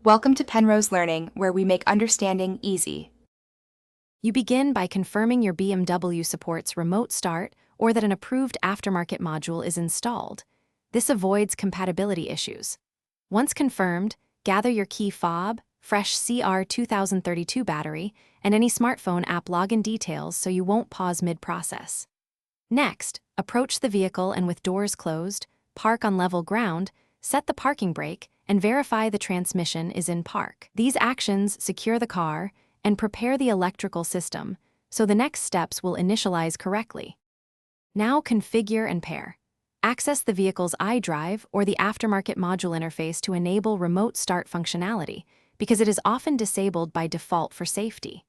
Welcome to Penrose Learning, where we make understanding easy. You begin by confirming your BMW supports Remote Start or that an approved aftermarket module is installed. This avoids compatibility issues. Once confirmed, gather your key fob, fresh CR2032 battery, and any smartphone app login details so you won't pause mid-process. Next, approach the vehicle and with doors closed, park on level ground, set the parking brake, and verify the transmission is in park. These actions secure the car and prepare the electrical system, so the next steps will initialize correctly. Now configure and pair. Access the vehicle's iDrive or the aftermarket module interface to enable remote start functionality, because it is often disabled by default for safety.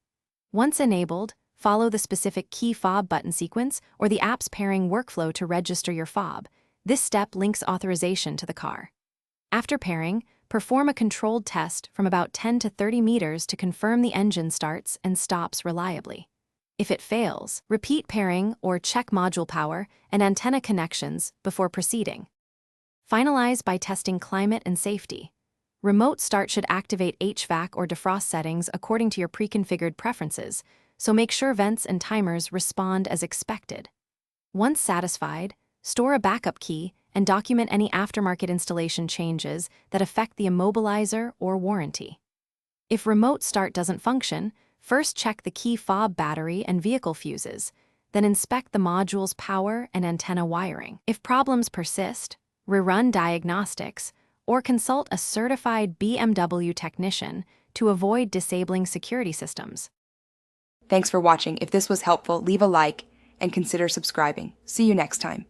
Once enabled, follow the specific key fob button sequence or the app's pairing workflow to register your fob. This step links authorization to the car. After pairing, perform a controlled test from about 10 to 30 meters to confirm the engine starts and stops reliably. If it fails, repeat pairing or check module power and antenna connections before proceeding. Finalize by testing climate and safety. Remote Start should activate HVAC or defrost settings according to your pre-configured preferences, so make sure vents and timers respond as expected. Once satisfied, store a backup key and document any aftermarket installation changes that affect the immobilizer or warranty. If Remote Start doesn't function, first check the key fob battery and vehicle fuses, then inspect the module's power and antenna wiring. If problems persist, rerun diagnostics or consult a certified BMW technician to avoid disabling security systems. Thanks for watching. If this was helpful, leave a like and consider subscribing. See you next time.